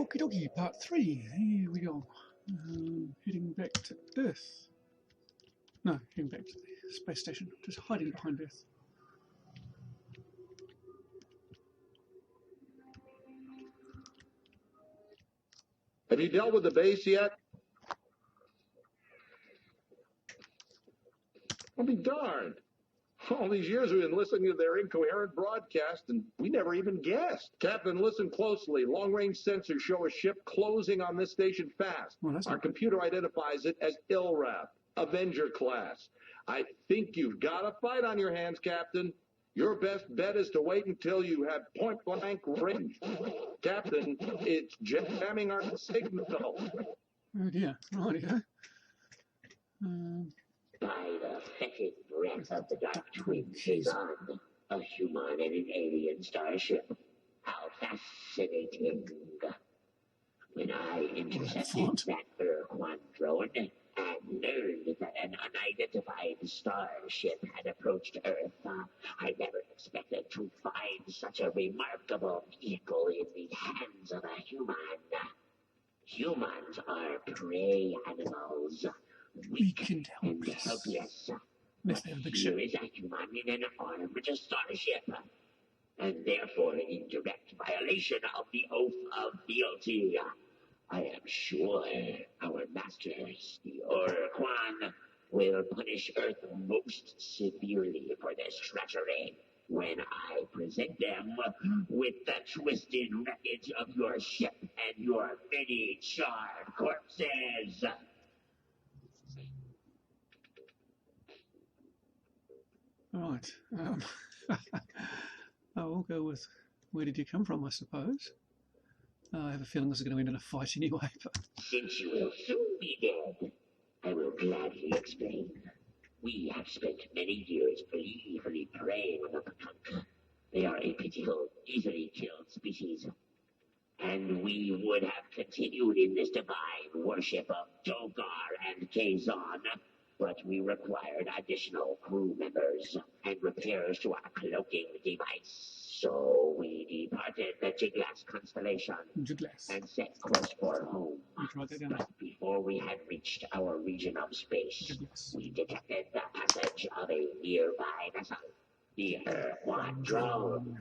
Okie dokie, part 3. Here we go. Heading back to Earth. No, heading back to the space station. Just hiding behind Earth. Have you dealt with the base yet? I'll be darned. All these years we've been listening to their incoherent broadcast, and we never even guessed. Captain, listen closely. Long-range sensors show a ship closing on this station fast. Well, Our computer identifies it as ILRAP, Avenger class. I think you've got a fight on your hands, Captain. Your best bet is to wait until you have point-blank range. Captain, it's jamming our signal. Oh dear, righty-ho. By the fetid breath of the Dark Twin Kazon, a human and an alien starship. How fascinating. When I intercepted that Urquan drone and learned that an unidentified starship had approached Earth, I never expected to find such a remarkable vehicle in the hands of a human. Humans are prey animals. Weak and helpless. Unless they have a big ship. Here is a human in an armed starship, and therefore in direct violation of the oath of fealty. I am sure our masters, the Urquan, will punish Earth most severely for this treachery when I present them with the twisted wreckage of your ship and your many charred corpses. Right. I'll go with where did you come from, I suppose. I have a feeling this is going to end in a fight anyway. But since you will soon be dead, I will gladly explain. We have spent many years gleefully preying on the Pakanka. They are a pitiful, easily killed species. And we would have continued in this divine worship of Dogar and Kazon, but we required additional crew members and repairs to our cloaking device. So we departed the Jiglass constellation and set course for home. But before we had reached our region of space, we detected the passage of a nearby vessel, the Urquan drone.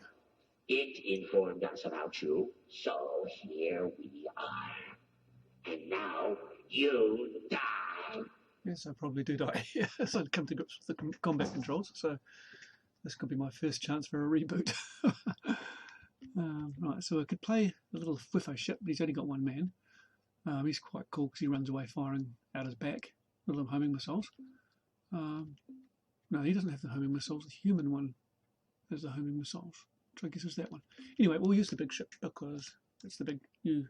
It informed us about you, so here we are. And now you die. Yes, I probably do die. Yes, I'd come to grips with the combat controls, so this could be my first chance for a reboot. Right, so I could play the little Whiffo ship, but he's only got one man. He's quite cool because he runs away firing out his back, little homing missiles. No, he doesn't have the homing missiles. The human one has the homing missiles, which I guess is that one. Anyway, we'll use the big ship because it's the big new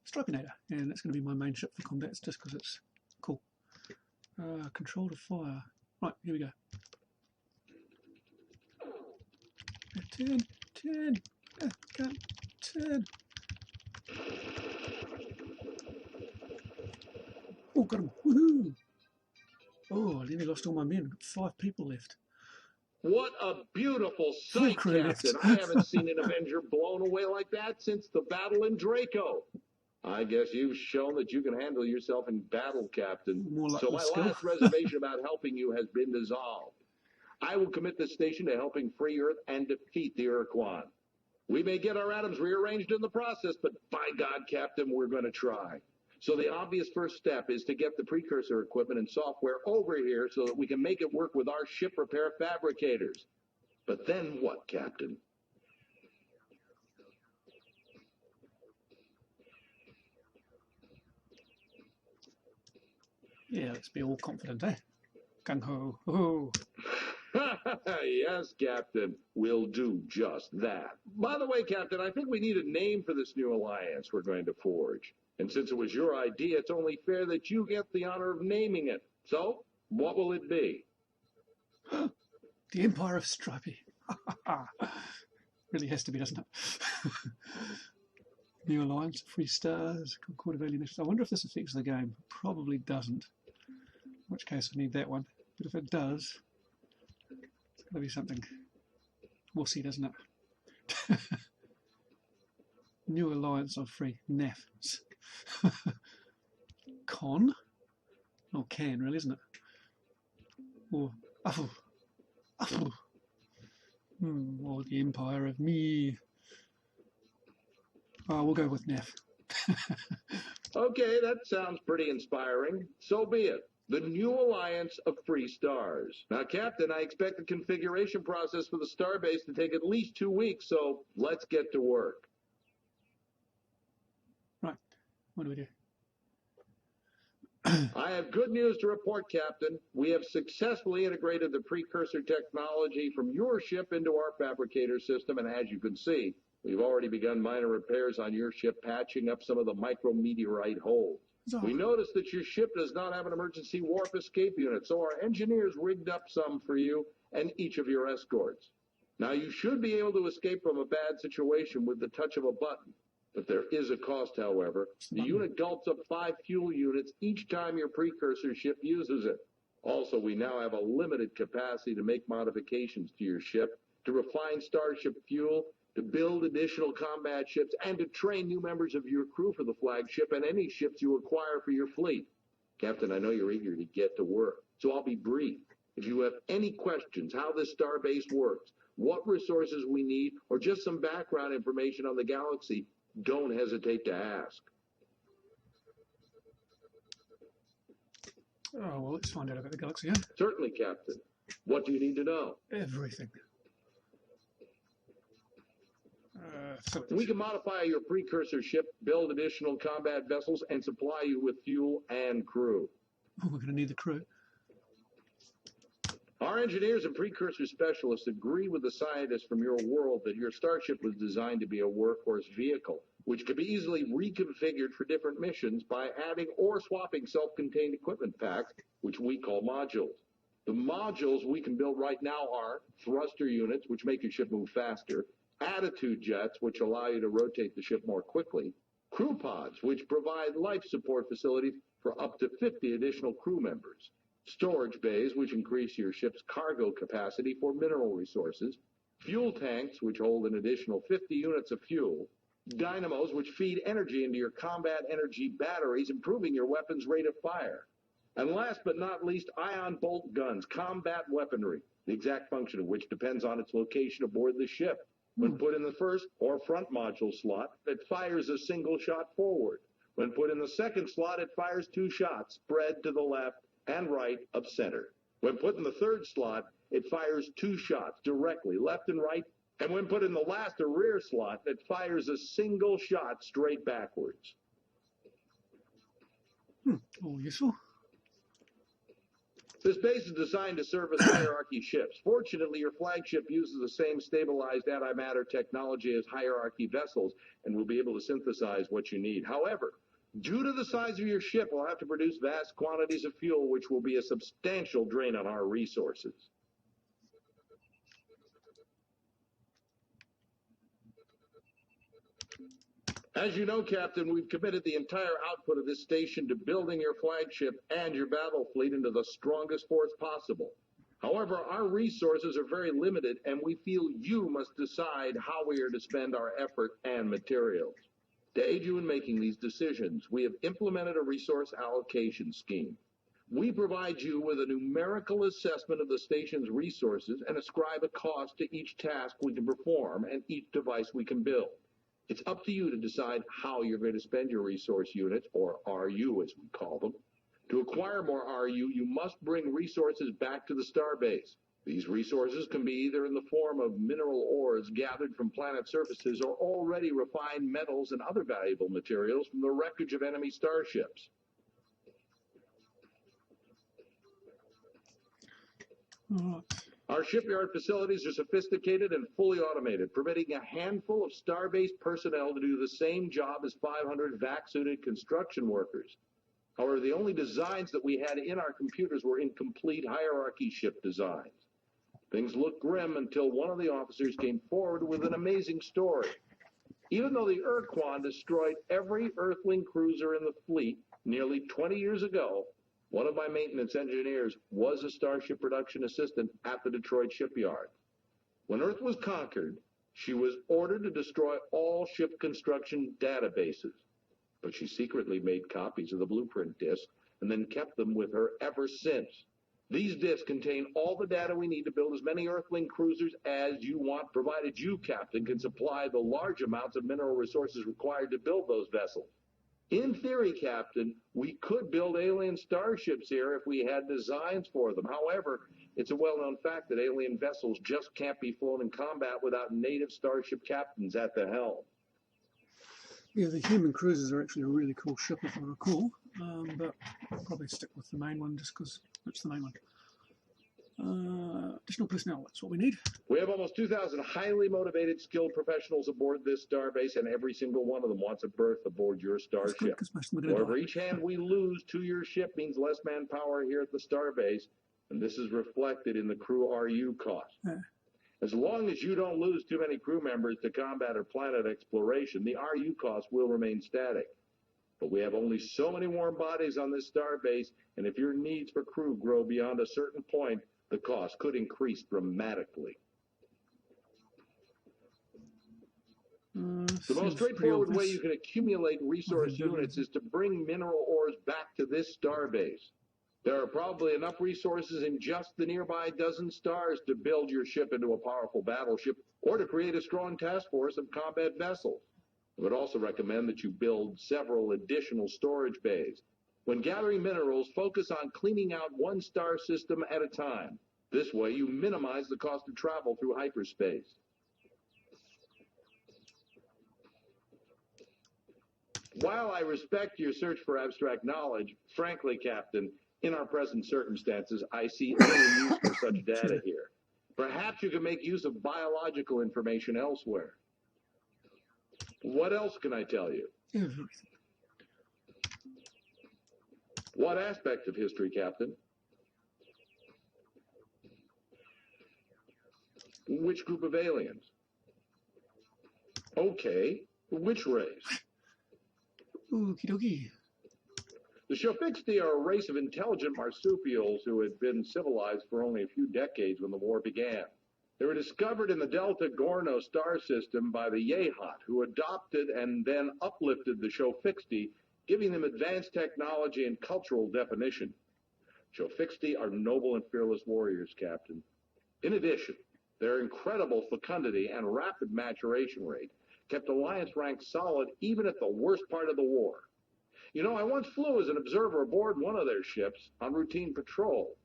Stripinator, and it's going to be my main ship for combats just because it's cool. Control to fire. Right, here we go. Turn. Can't turn. Oh, got him. Woohoo! Oh, I nearly lost all my men. Got 5 people left. What a beautiful sight, Captain. I haven't seen an Avenger blown away like that since the battle in Draco. I guess you've shown that you can handle yourself in battle, Captain. So my last reservation about helping you has been dissolved. I will commit this station to helping free Earth and defeat the Urquan. We may get our atoms rearranged in the process, but by God, Captain, we're going to try. So the obvious first step is to get the precursor equipment and software over here so that we can make it work with our ship repair fabricators. But then what, Captain? Yeah, let's be all confident, eh? Gung-ho. Oh. Yes, Captain. We'll do just that. By the way, Captain, I think we need a name for this new alliance we're going to forge. And since it was your idea, it's only fair that you get the honor of naming it. So, what will it be? The Empire of Stripey. Really has to be, doesn't it? New Alliance, 3 stars, Concord of Alien. I wonder if this affects the game. Probably doesn't. In which case I need that one. But if it does, it's going to be something wussy, doesn't it? New Alliance of Free. NAF. Con? Or can, really, isn't it? Or Uffle. Uffle. Or the Empire of Me. Oh, we'll go with NAF. Okay, that sounds pretty inspiring. So be it. The New Alliance of Free Stars. Now, Captain, I expect the configuration process for the starbase to take at least 2 weeks, so let's get to work. Right. What do we do? I have good news to report, Captain. We have successfully integrated the precursor technology from your ship into our fabricator system, and as you can see, we've already begun minor repairs on your ship, patching up some of the micrometeorite holes. We noticed that your ship does not have an emergency warp escape unit, so our engineers rigged up some for you and each of your escorts. Now, you should be able to escape from a bad situation with the touch of a button. But there is a cost, however. The unit gulps up 5 fuel units each time your precursor ship uses it. Also, we now have a limited capacity to make modifications to your ship, to refine starship fuel, to build additional combat ships, and to train new members of your crew for the flagship and any ships you acquire for your fleet. Captain, I know you're eager to get to work, so I'll be brief. If you have any questions how this starbase works, what resources we need, or just some background information on the galaxy, don't hesitate to ask. Oh, well, let's find out about the galaxy, huh? Certainly, Captain. What do you need to know? Everything. We can modify your precursor ship, build additional combat vessels, and supply you with fuel and crew. Oh, we're going to need the crew. Our engineers and precursor specialists agree with the scientists from your world that your starship was designed to be a workhorse vehicle, which can be easily reconfigured for different missions by adding or swapping self-contained equipment packs, which we call modules. The modules we can build right now are thruster units, which make your ship move faster, attitude jets, which allow you to rotate the ship more quickly, crew pods, which provide life support facilities for up to 50 additional crew members, storage bays, which increase your ship's cargo capacity for mineral resources, fuel tanks, which hold an additional 50 units of fuel, dynamos, which feed energy into your combat energy batteries, improving your weapon's rate of fire, and last but not least, ion bolt guns, combat weaponry, the exact function of which depends on its location aboard the ship. When put in the first or front module slot, it fires a single shot forward. When put in the second slot, it fires 2 shots, spread to the left and right of center. When put in the third slot, it fires 2 shots directly left and right. And when put in the last or rear slot, it fires a single shot straight backwards. All useful. This base is designed to service hierarchy ships. Fortunately, your flagship uses the same stabilized antimatter technology as hierarchy vessels and will be able to synthesize what you need. However, due to the size of your ship, we'll have to produce vast quantities of fuel, which will be a substantial drain on our resources. As you know, Captain, we've committed the entire output of this station to building your flagship and your battle fleet into the strongest force possible. However, our resources are very limited, and we feel you must decide how we are to spend our effort and materials. To aid you in making these decisions, we have implemented a resource allocation scheme. We provide you with a numerical assessment of the station's resources and ascribe a cost to each task we can perform and each device we can build. It's up to you to decide how you're going to spend your resource units, or RU as we call them. To acquire more RU, you must bring resources back to the starbase. These resources can be either in the form of mineral ores gathered from planet surfaces or already refined metals and other valuable materials from the wreckage of enemy starships. Our shipyard facilities are sophisticated and fully automated, permitting a handful of starbase personnel to do the same job as 500 vac-suited construction workers. However, the only designs that we had in our computers were incomplete hierarchy ship designs. Things looked grim until one of the officers came forward with an amazing story. Even though the Urquan destroyed every Earthling cruiser in the fleet nearly 20 years ago, one of my maintenance engineers was a starship production assistant at the Detroit shipyard. When Earth was conquered, She was ordered to destroy all ship construction databases, but she secretly made copies of the blueprint discs and then kept them with her ever since. These discs contain all the data we need to build as many Earthling cruisers as you want, provided you, Captain, can supply the large amounts of mineral resources required to build those vessels. In theory, Captain, we could build alien starships here if we had designs for them. However, it's a well-known fact that alien vessels just can't be flown in combat without native starship captains at the helm. Yeah, the human cruisers are actually a really cool ship, if I recall, but I'll probably stick with the main one just because it's the main one. Additional personnel, that's what we need. We have almost 2,000 highly motivated, skilled professionals aboard this starbase, and every single one of them wants a berth aboard your starship. However, each hand we lose to your ship means less manpower here at the starbase, and this is reflected in the crew RU cost. Yeah. As long as you don't lose too many crew members to combat or planet exploration, the RU cost will remain static. But we have only so many warm bodies on this starbase, and if your needs for crew grow beyond a certain point, the cost could increase dramatically. The most straightforward way you can accumulate resource units is to bring mineral ores back to this starbase. There are probably enough resources in just the nearby dozen stars to build your ship into a powerful battleship or to create a strong task force of combat vessels. I would also recommend that you build several additional storage bays. When gathering minerals, focus on cleaning out one star system at a time. This way, you minimize the cost of travel through hyperspace. While I respect your search for abstract knowledge, frankly, Captain, in our present circumstances, I see little use for such data here. Perhaps you can make use of biological information elsewhere. What else can I tell you? Everything. What aspect of history, Captain? Which group of aliens? Okay, which race? Okie dokie. The Shofixti are a race of intelligent marsupials who had been civilized for only a few decades when the war began. They were discovered in the Delta Gorno star system by the Yehat, who adopted and then uplifted the Shofixti, giving them advanced technology and cultural definition. Shofixti are noble and fearless warriors, Captain. In addition, their incredible fecundity and rapid maturation rate kept Alliance rank solid even at the worst part of the war. You know, I once flew as an observer aboard one of their ships on routine patrol.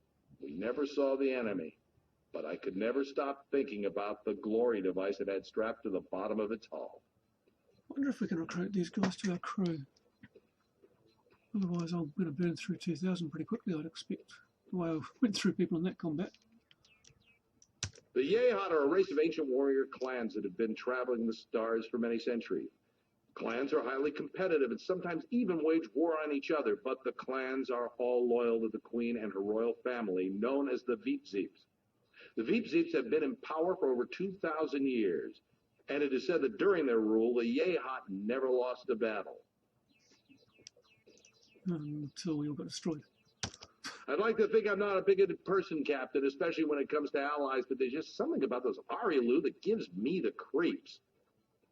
We never saw the enemy, but I could never stop thinking about the glory device it had strapped to the bottom of its hull. I wonder if we can recruit these guys to our crew. Otherwise, I'm going to burn through 2,000 pretty quickly, I'd expect. The way I went through people in that combat. The Yehat are a race of ancient warrior clans that have been traveling the stars for many centuries. Clans are highly competitive and sometimes even wage war on each other, but the clans are all loyal to the queen and her royal family, known as the Veepzeeps. The Veepzeeps have been in power for over 2,000 years, and it is said that during their rule, the Yehat never lost a battle. Until we all got destroyed. I'd like to think I'm not a bigoted person, Captain, especially when it comes to allies, but there's just something about those Arielu that gives me the creeps.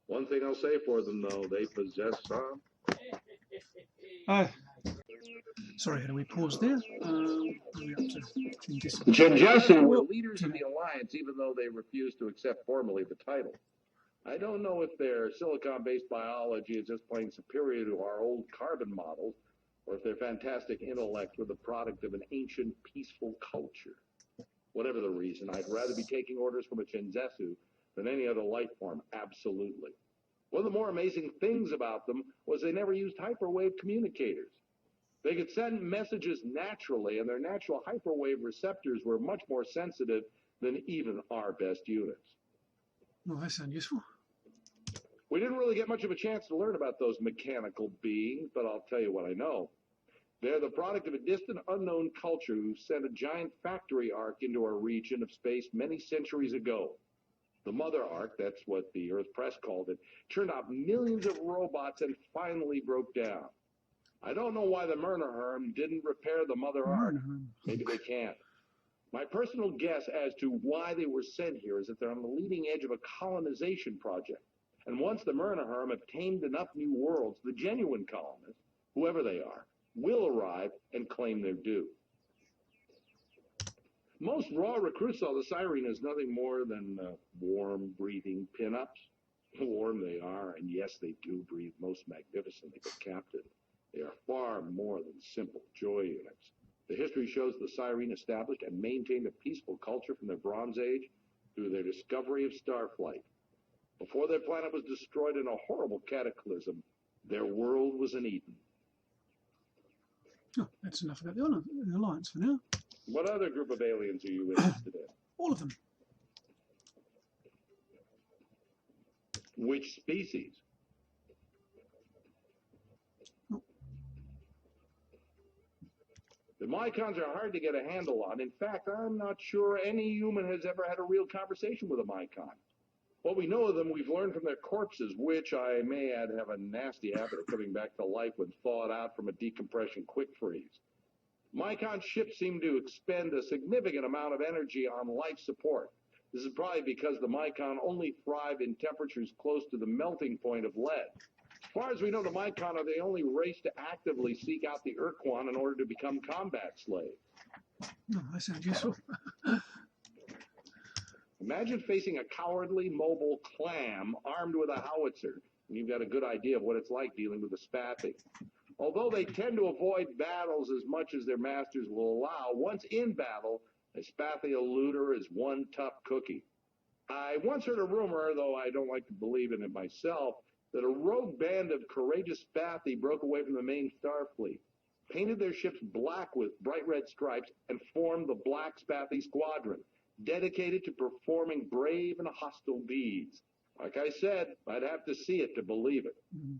One thing I'll say for them, though, they possess some. Sorry, had we paused there? We're up to The Chenjesu were leaders of the Alliance, even though they refused to accept formally the title. I don't know if their silicon-based biology is just plain superior to our old carbon models, or if their fantastic intellect were the product of an ancient, peaceful culture. Whatever the reason, I'd rather be taking orders from a Chenjesu than any other life form, absolutely. One of the more amazing things about them was they never used hyperwave communicators. They could send messages naturally, and their natural hyperwave receptors were much more sensitive than even our best units. Well, that sounds useful. We didn't really get much of a chance to learn about those mechanical beings, but I'll tell you what I know. They're the product of a distant, unknown culture who sent a giant factory arc into our region of space many centuries ago. The Mother Arc, that's what the Earth Press called it, turned out millions of robots and finally broke down. I don't know why the Murnaherm didn't repair the Mother Arc. Maybe they can't. My personal guess as to why they were sent here is that they're on the leading edge of a colonization project. And once the Myrnaherm have tamed enough new worlds, the genuine colonists, whoever they are, will arrive and claim their due. Most raw recruits saw the Siren as nothing more than warm, breathing pin-ups. Warm they are, and yes, they do breathe most magnificently, but Captain, they are far more than simple joy units. The history shows the Siren established and maintained a peaceful culture from the Bronze Age through their discovery of starflight. Before their planet was destroyed in a horrible cataclysm, their world was an Eden. Oh, that's enough about the Alliance for now. What other group of aliens are you interested in? All of them. Which species? Oh. The Mycons are hard to get a handle on. In fact, I'm not sure any human has ever had a real conversation with a Mycon. What we know of them, we've learned from their corpses, which I may add have a nasty habit of coming back to life when thawed out from a decompression quick freeze. Mycon ships seem to expend a significant amount of energy on life support. This is probably because the Mycon only thrive in temperatures close to the melting point of lead. As far as we know, the Mycon are the only race to actively seek out the Urquan in order to become combat slaves. Oh, that sounds useful. Imagine facing a cowardly, mobile clam armed with a howitzer, and you've got a good idea of what it's like dealing with a Spathi. Although they tend to avoid battles as much as their masters will allow, once in battle, a Spathi eluder is one tough cookie. I once heard a rumor, though I don't like to believe in it myself, that a rogue band of courageous Spathi broke away from the main Starfleet, painted their ships black with bright red stripes, and formed the Black Spathi Squadron, dedicated to performing brave and hostile deeds. Like I said, I'd have to see it to believe it. Mm-hmm.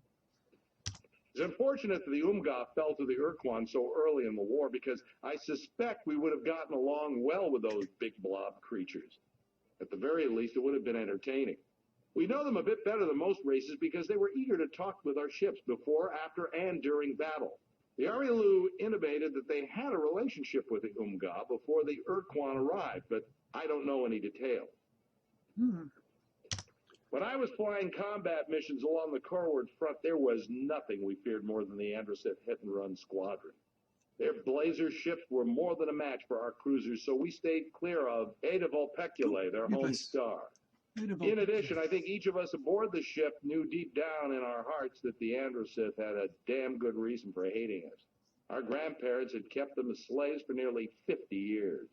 It's unfortunate that the Umga fell to the Urquan so early in the war, because I suspect we would have gotten along well with those big blob creatures. At the very least, it would have been entertaining. We know them a bit better than most races because they were eager to talk with our ships before, after, and during battle. The Arielu intimated that they had a relationship with the Umga before the Urquan arrived, but I don't know any details. Hmm. When I was flying combat missions along the Corward front, there was nothing we feared more than the Androsith hit-and-run squadron. Their blazer ships were more than a match for our cruisers, so we stayed clear of Ada Vulpeculae, their home star. In addition, I think each of us aboard the ship knew deep down in our hearts that the Androsith had a damn good reason for hating us. Our grandparents had kept them as slaves for nearly 50 years.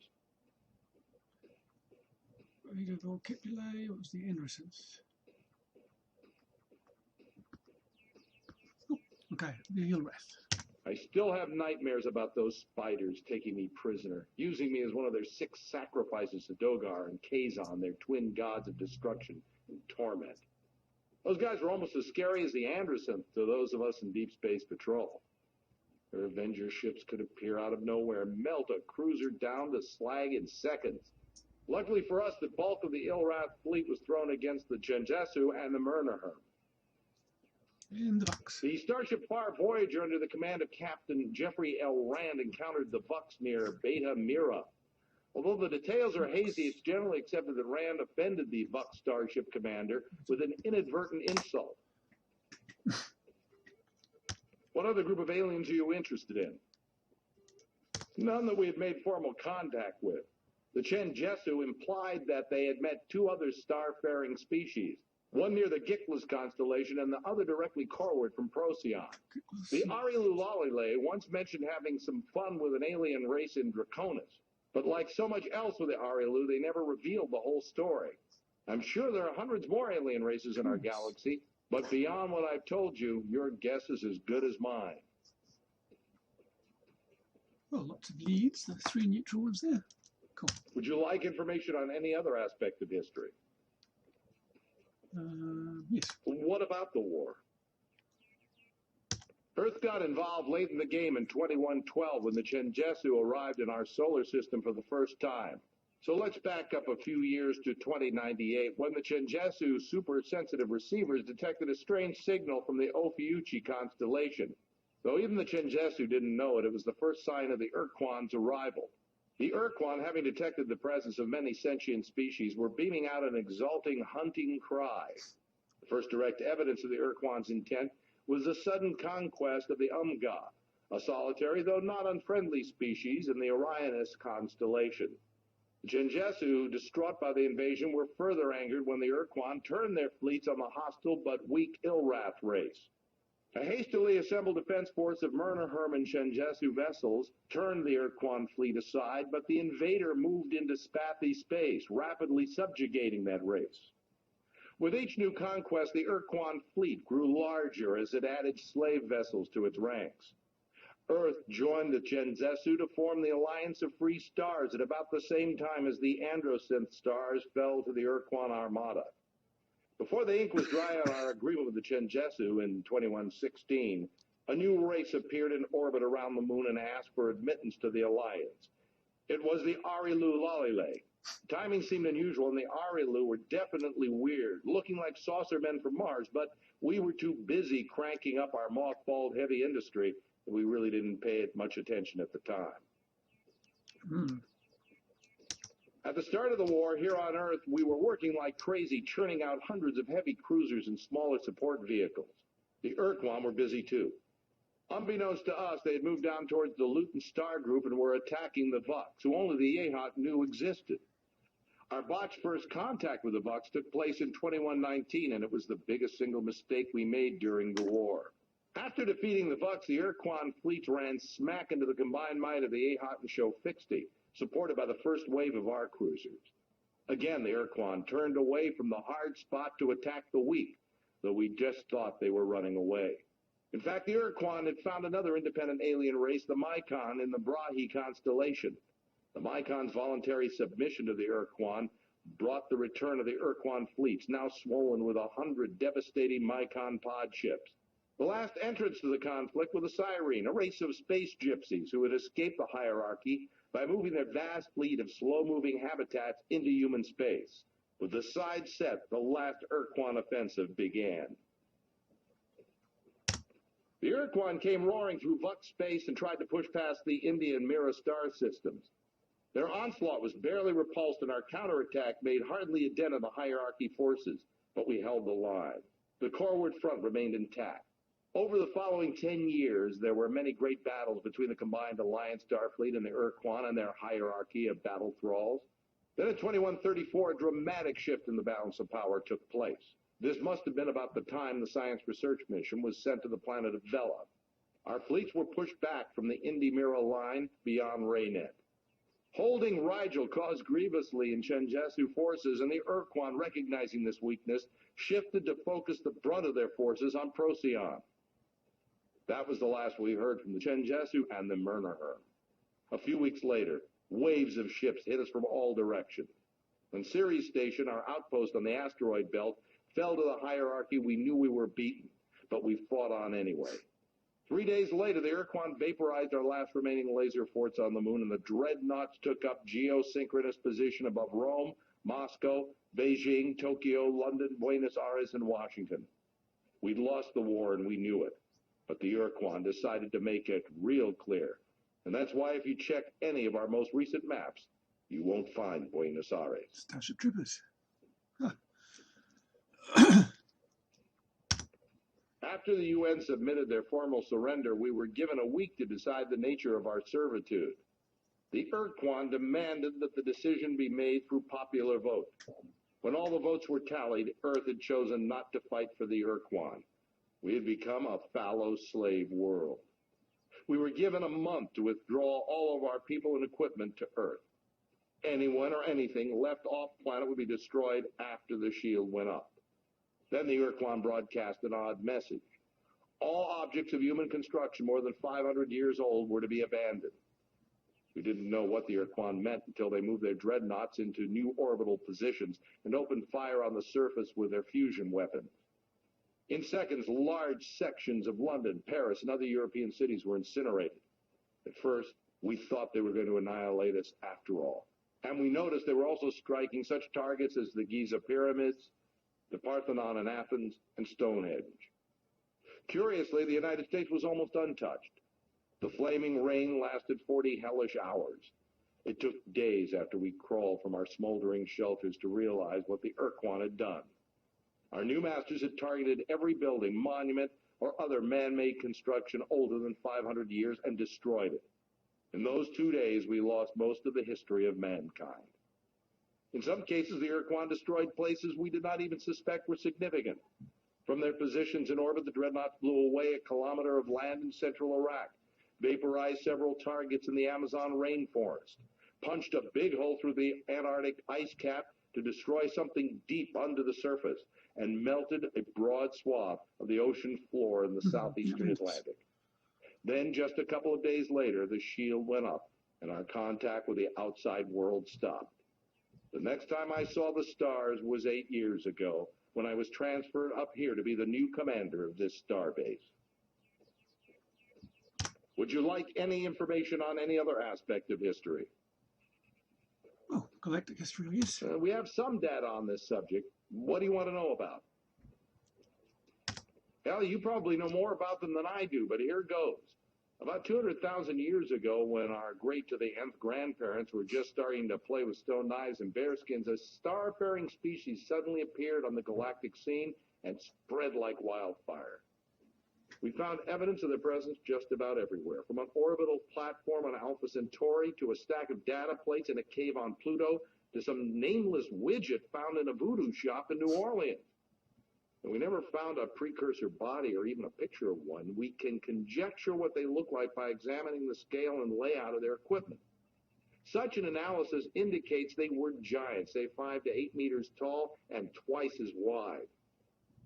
Ada Vulpeculae, what was the Androsith? Okay, you'll rest. I still have nightmares about those spiders taking me prisoner, using me as one of their 6 sacrifices to Dogar and Kazon, their twin gods of destruction and torment. Those guys were almost as scary as the Androsynth to those of us in Deep Space Patrol. Their Avenger ships could appear out of nowhere and melt a cruiser down to slag in seconds. Luckily for us, the bulk of the Ilrath fleet was thrown against the Genjasu and the Myrnaherm. And the Bucks. The Starship Far Voyager, under the command of Captain Jeffrey L. Rand, encountered the Bucks near Beta Mira. Although the details are hazy, it's generally accepted that Rand offended the Bucks Starship commander with an inadvertent insult. What other group of aliens are you interested in? None that we had made formal contact with. The Genjasu implied that they had met 2 other starfaring species, one near the Gickless constellation and the other directly Corward from Procyon. The Arielu Lalile once mentioned having some fun with an alien race in Draconis, but like so much else with the Arielu, they never revealed the whole story. I'm sure there are hundreds more alien races in our galaxy, but beyond what I've told you, your guess is as good as mine. Well, lots of leads. The 3 neutral ones there. Cool. Would you like information on any other aspect of history? Yes. What about the war? Earth got involved late in the game in 2112 when the Genjasu arrived in our solar system for the first time. So let's back up a few years to 2098 when the Genjasu super-sensitive receivers detected a strange signal from the Ophiuchi constellation. Though even the Genjasu didn't know it, it was the first sign of the Urquan's arrival. The Urquan, having detected the presence of many sentient species, were beaming out an exulting, hunting cry. The first direct evidence of the Urquan's intent was the sudden conquest of the Umga, a solitary, though not unfriendly species in the Orionis constellation. The Genjesu, distraught by the invasion, were further angered when the Urquan turned their fleets on the hostile but weak Ilrath race. A hastily assembled defense force of Myrna-Herm and Genjesu vessels turned the Urquan fleet aside, but the invader moved into Spathi space, rapidly subjugating that race. With each new conquest, the Urquan fleet grew larger as it added slave vessels to its ranks. Earth joined the Genjesu to form the Alliance of Free Stars at about the same time as the Androsynth stars fell to the Urquan Armada. Before the ink was dry on our agreement with the Genjesu in 2116, a new race appeared in orbit around the moon and asked for admittance to the Alliance. It was the Arilu Lalile. Timing seemed unusual, and the Arilu were definitely weird, looking like saucer men from Mars, but we were too busy cranking up our mothballed heavy industry that we really didn't pay it much attention at the time. At the start of the war, here on Earth, we were working like crazy, churning out hundreds of heavy cruisers and smaller support vehicles. The Urquan were busy too. Unbeknownst to us, they had moved down towards the Luton Star Group and were attacking the Vux, who only the Yehat knew existed. Our botched first contact with the Vux took place in 2119, and it was the biggest single mistake we made during the war. After defeating the Vux, the Urquan fleet ran smack into the combined might of the Yehat and Shofixti, supported by the first wave of our cruisers. Again, the Urquan turned away from the hard spot to attack the weak, though we just thought they were running away. In fact, the Urquan had found another independent alien race, the Mycon, in the Brahi constellation. The Mycon's voluntary submission to the Urquan brought the return of the Urquan fleets, now swollen with 100 devastating Mycon pod ships. The last entrants to the conflict were the Cyrene, a race of space gypsies who had escaped the hierarchy by moving their vast fleet of slow-moving habitats into human space. With the side set, the last Urquan offensive began. The Urquan came roaring through Vux space and tried to push past the Indian Mira star systems. Their onslaught was barely repulsed, and our counterattack made hardly a dent in the hierarchy forces, but we held the line. The Corward front remained intact. Over the following 10 years, there were many great battles between the combined Alliance Starfleet and the Urquan and their hierarchy of battle thralls. Then in 2134, a dramatic shift in the balance of power took place. This must have been about the time the Science Research Mission was sent to the planet of Vela. Our fleets were pushed back from the Indy-Mira line beyond Raynet. Holding Rigel caused grievously in Genjesu forces, and the Urquan, recognizing this weakness, shifted to focus the brunt of their forces on Procyon. That was the last we heard from the Genjesu and the Myrna-Herm. A few weeks later, waves of ships hit us from all directions. When Ceres Station, our outpost on the asteroid belt, fell to the hierarchy, we knew we were beaten, but we fought on anyway. 3 days later, the Urquan vaporized our last remaining laser forts on the moon, and the dreadnoughts took up geosynchronous position above Rome, Moscow, Beijing, Tokyo, London, Buenos Aires, and Washington. We'd lost the war, and we knew it. But the Urquan decided to make it real clear. And that's why if you check any of our most recent maps, you won't find Buenos Aires. Starship Troopers. Huh. After the UN submitted their formal surrender, we were given a week to decide the nature of our servitude. The Urquan demanded that the decision be made through popular vote. When all the votes were tallied, Earth had chosen not to fight for the Urquan. We had become a fallow slave world. We were given a month to withdraw all of our people and equipment to Earth. Anyone or anything left off planet would be destroyed after the shield went up. Then the Urquan broadcast an odd message. All objects of human construction more than 500 years old were to be abandoned. We didn't know what the Urquan meant until they moved their dreadnoughts into new orbital positions and opened fire on the surface with their fusion weapons. In seconds, large sections of London, Paris, and other European cities were incinerated. At first, we thought they were going to annihilate us after all. And we noticed they were also striking such targets as the Giza Pyramids, the Parthenon in Athens, and Stonehenge. Curiously, the United States was almost untouched. The flaming rain lasted 40 hellish hours. It took days after we crawled from our smoldering shelters to realize what the Urquan had done. Our new masters had targeted every building, monument, or other man-made construction older than 500 years and destroyed it. In those 2 days, we lost most of the history of mankind. In some cases, the Urquan destroyed places we did not even suspect were significant. From their positions in orbit, the dreadnoughts blew away a kilometer of land in central Iraq, vaporized several targets in the Amazon rainforest, punched a big hole through the Antarctic ice cap to destroy something deep under the surface, and melted a broad swath of the ocean floor in the southeastern Atlantic. Then, just a couple of days later, the shield went up, and our contact with the outside world stopped. The next time I saw the stars was 8 years ago, when I was transferred up here to be the new commander of this starbase. Would you like any information on any other aspect of history? Oh, galactic history, I guess. We have some data on this subject. What do you want to know about? Hell, you probably know more about them than I do, but here goes. About 200,000 years ago, when our great-to-the-nth grandparents were just starting to play with stone knives and bearskins, a star-faring species suddenly appeared on the galactic scene and spread like wildfire. We found evidence of their presence just about everywhere, from an orbital platform on Alpha Centauri to a stack of data plates in a cave on Pluto to some nameless widget found in a voodoo shop in New Orleans. And we never found a precursor body or even a picture of one. We can conjecture what they look like by examining the scale and layout of their equipment. Such an analysis indicates they were giants, say 5 to 8 meters tall and twice as wide.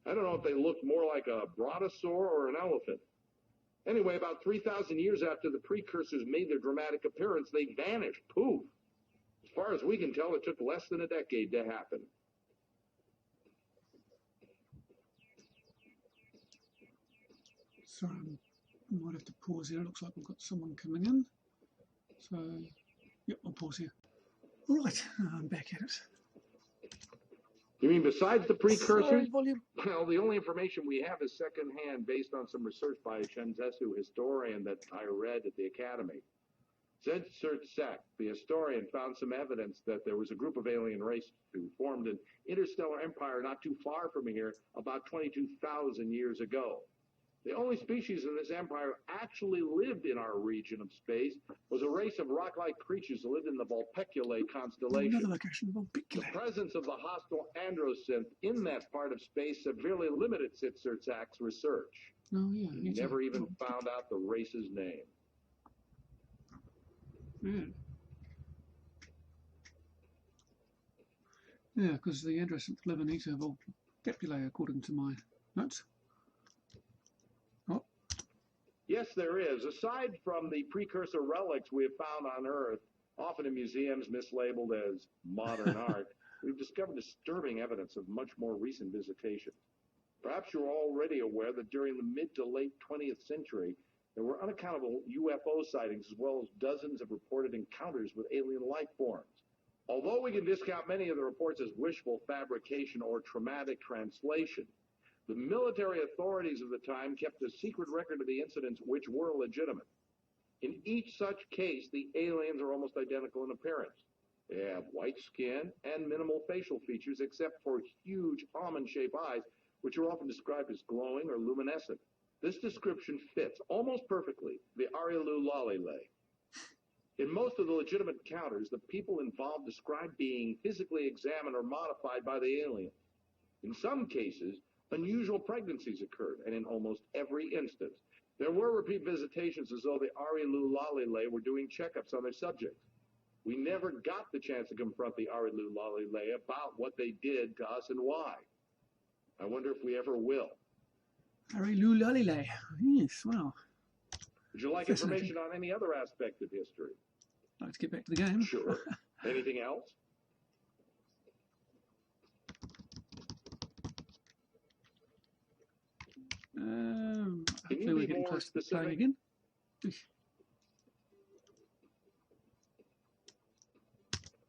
I don't know if they looked more like a brontosaur or an elephant. Anyway, about 3,000 years after the precursors made their dramatic appearance, they vanished. Poof. As far as we can tell, it took less than a decade to happen. So I might have to pause here. It looks like we've got someone coming in. So, yep, I'll pause here. All right, I'm back at it. You mean besides the precursors? Sorry, volume. Well, the only information we have is secondhand based on some research by a Shenzetsu historian that I read at the academy. Zetsert-Sek, the historian, found some evidence that there was a group of alien races who formed an interstellar empire not too far from here about 22,000 years ago. The only species in this empire actually lived in our region of space was a race of rock-like creatures who lived in the Vulpeculae constellation. Another location, Vulpeculae. The presence of the hostile androsynth in that part of space severely limited Zetsert-Sek's research. Oh, yeah. He never even found out the race's name. Yeah. Yeah, because the androsynth live in Eta Vulpeculae, according to my notes. Yes, there is. Aside from the precursor relics we have found on Earth, often in museums mislabeled as modern art, we've discovered disturbing evidence of much more recent visitation. Perhaps you're already aware that during the mid to late 20th century, there were unaccountable UFO sightings as well as dozens of reported encounters with alien life forms. Although we can discount many of the reports as wishful fabrication or traumatic translation, the military authorities of the time kept a secret record of the incidents which were legitimate. In each such case, the aliens are almost identical in appearance. They have white skin and minimal facial features except for huge almond-shaped eyes, which are often described as glowing or luminescent. This description fits almost perfectly the Arielu Lalile. In most of the legitimate encounters, the people involved describe being physically examined or modified by the aliens. In some cases, unusual pregnancies occurred, and in almost every instance, there were repeat visitations as though the Arielu Lalile were doing checkups on their subjects. We never got the chance to confront the Arielu Lalile about what they did to us and why. I wonder if we ever will. Arielu Lalile. Yes, wow. Would you like information on any other aspect of history? I'd like to get back to the game. Sure. Anything else? Hopefully we're getting close to the plane again.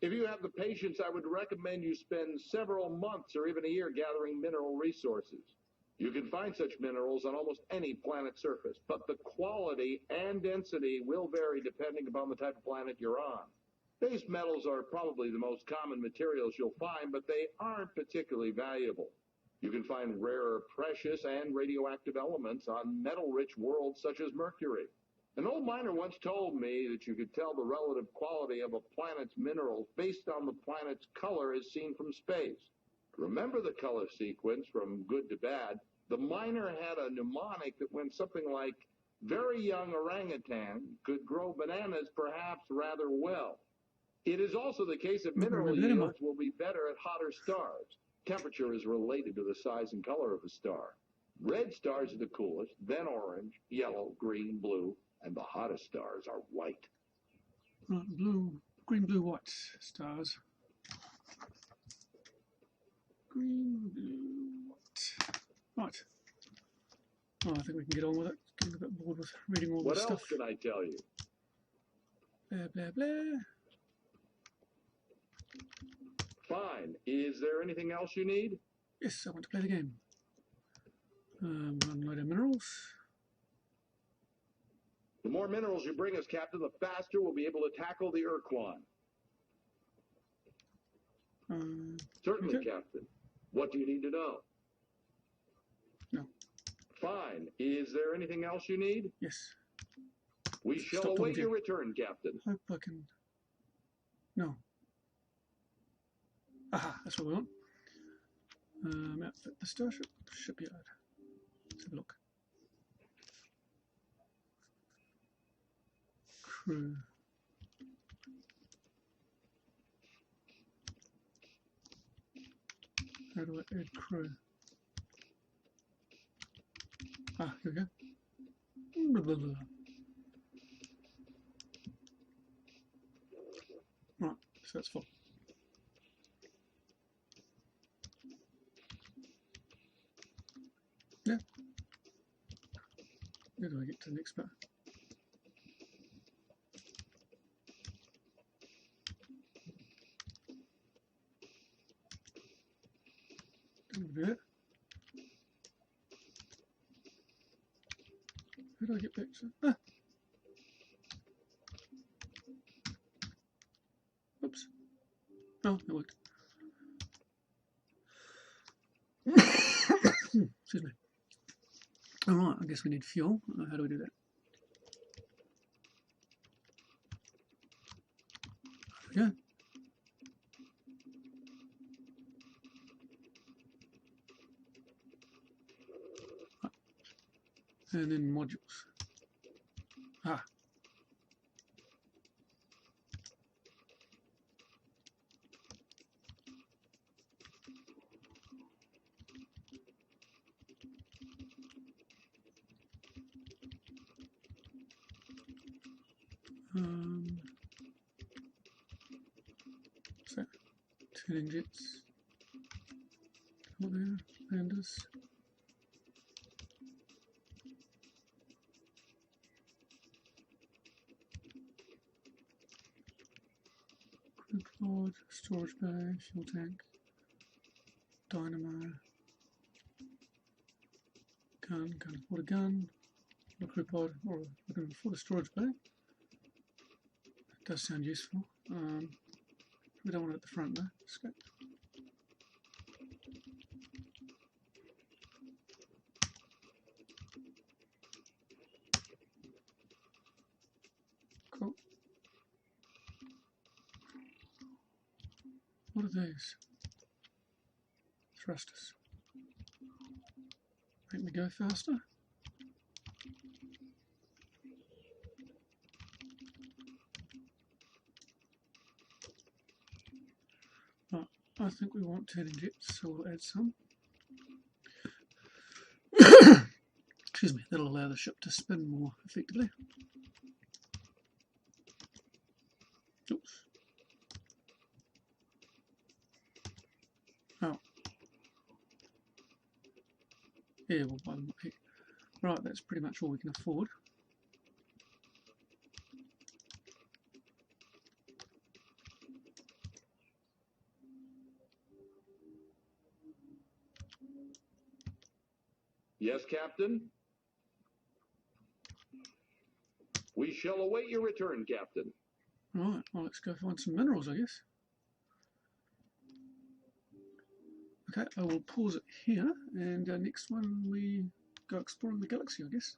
If you have the patience, I would recommend you spend several months or even a year gathering mineral resources. You can find such minerals on almost any planet surface, but the quality and density will vary depending upon the type of planet you're on. Base metals are probably the most common materials you'll find, but they aren't particularly valuable. You can find rarer precious and radioactive elements on metal-rich worlds such as Mercury. An old miner once told me that you could tell the relative quality of a planet's minerals based on the planet's color as seen from space. To remember the color sequence from good to bad, the miner had a mnemonic that went something like, very young orangutan could grow bananas perhaps rather well. It is also the case that mineral yields will be better at hotter stars. Temperature is related to the size and color of a star. Red stars are the coolest, then orange, yellow, green, blue, and the hottest stars are white. Blue, green, blue, white stars. Green, blue, white. Right. Oh, I think we can get on with it. Getting a bit bored with reading all this stuff. What else can I tell you? Blah, blah, blah. Fine. Is there anything else you need? Yes, I want to play the game. Unload our minerals. The more minerals you bring us, Captain, the faster we'll be able to tackle the Urquan. Certainly, okay. Captain. What do you need to know? No. Fine. Is there anything else you need? Yes. We shall await your return, Captain. Hope I can... No. Aha, that's what we want. Outfit the starship. Shipyard. Let's have a look. Crew. How do I add crew? Ah, here we go. Blah, blah, blah. Right, so that's full. Yeah. How do I get to the next part? Don't do it. How do I get back to... Ah! Oops. Oh, it worked. Excuse me. Alright, I guess we need fuel. How do we do that? Yeah. And then modules. Ah. So, turning jets. What there? Landers. Crew pod, storage bay, fuel tank, dynamo, gun, can't afford a gun, a crew pod, or we can afford a storage bay. It does sound useful. We don't want it at the front though. Scrap. Cool. What are these? Thrusters. Make me go faster. Right, I think we want turning jets, so we'll add some. Excuse me, that'll allow the ship to spin more effectively. Oops. Oh. Yeah, we'll buy them up here. Right, that's pretty much all we can afford. Yes, Captain? We shall await your return, Captain. Right, well, let's go find some minerals, I guess. Okay, I will pause it here, and next one we go exploring the galaxy, I guess.